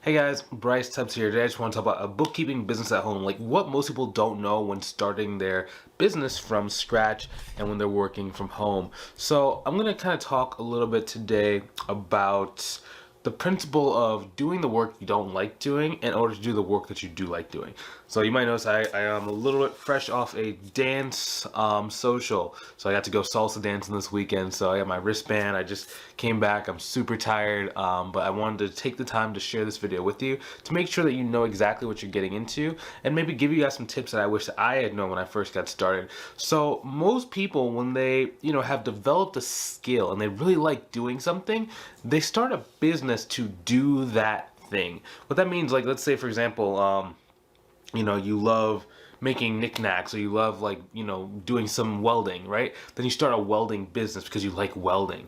Hey guys, Bryce Tubbs here. Today I just want to talk about a bookkeeping business at home, like what most people don't know when starting their business from scratch and when they're working from home. So I'm going to kind of talk a little bit today about the principle of doing the work you don't like doing in order to do the work that you do like doing. So you might notice I am a little bit fresh off a dance social. So I got to go salsa dancing this weekend. So I got my wristband. I just came back. I'm super tired, but I wanted to take the time to share this video with you to make sure that you know exactly what you're getting into and maybe give you guys some tips that I wish that I had known when I first got started. So most people, when they have developed a skill and they really like doing something, they start a business to do that thing. What that means, like, let's say for example, you love making knickknacks, or you love doing some welding, right? Then you start a welding business because you like welding.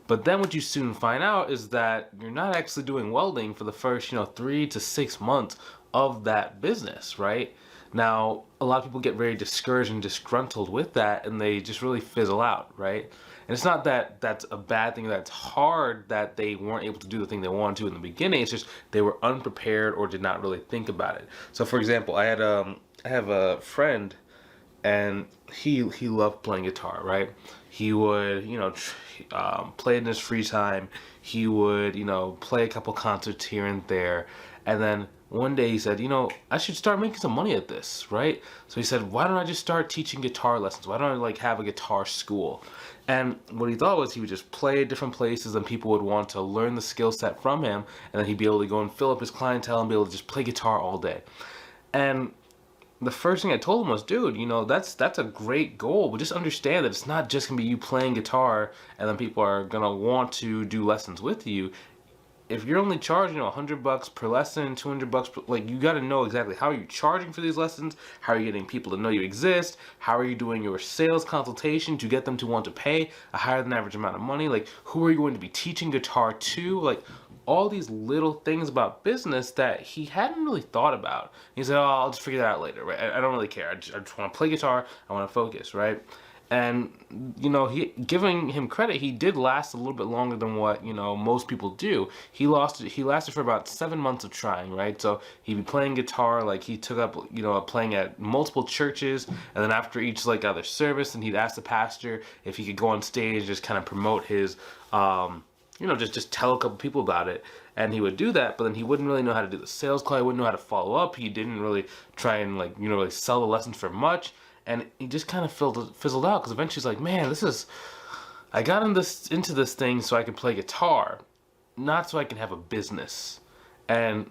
But then what you soon find out is that you're not actually doing welding for the first 3 to 6 months of that business, right? Now, a lot of people get very discouraged and disgruntled with that, and they just really fizzle out, right? And it's not that that's a bad thing, that's hard that they weren't able to do the thing they wanted to in the beginning. It's just they were unprepared or did not really think about it. So for example, I have a friend, and he loved playing guitar, right? He would play in his free time. He would play a couple concerts here and there, and then one day he said, I should start making some money at this, right? So he said, why don't I just start teaching guitar lessons? Why don't I have a guitar school? And what he thought was he would just play at different places and people would want to learn the skill set from him, and then he'd be able to go and fill up his clientele and be able to just play guitar all day. And the first thing I told him was, dude, that's a great goal, but just understand that it's not just gonna be you playing guitar and then people are gonna want to do lessons with you. If you're only charging $100 per lesson, $200 per, you got to know exactly how you're charging for these lessons, how are you getting people to know you exist, how are you doing your sales consultation to get them to want to pay a higher than average amount of money, who are you going to be teaching guitar to, all these little things about business that he hadn't really thought about. He said, oh, I'll just figure that out later, right? I don't really care. I just want to play guitar. I want to focus, right? And giving him credit, he did last a little bit longer than what most people do. He lasted for about 7 months of trying, right? So he'd be playing guitar, he took up playing at multiple churches, and then after each other service, and he'd ask the pastor if he could go on stage, just kind of promote his just tell a couple people about it. And he would do that, but then he wouldn't really know how to do the sales call. He wouldn't know how to follow up. He didn't really try and really sell the lessons for much. And he just kind of fizzled out, because eventually he's like, man, I got into this thing so I can play guitar, not so I can have a business. And,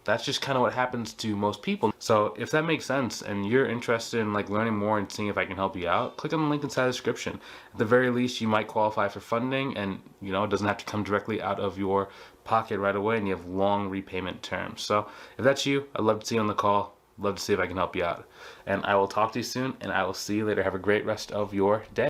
that's just kind of what happens to most people. So if that makes sense and you're interested in learning more and seeing if I can help you out, click on the link inside the description. At the very least, you might qualify for funding, and it doesn't have to come directly out of your pocket right away, and you have long repayment terms. So if that's you, I'd love to see you on the call. Love to see if I can help you out. And I will talk to you soon, and I will see you later. Have a great rest of your day.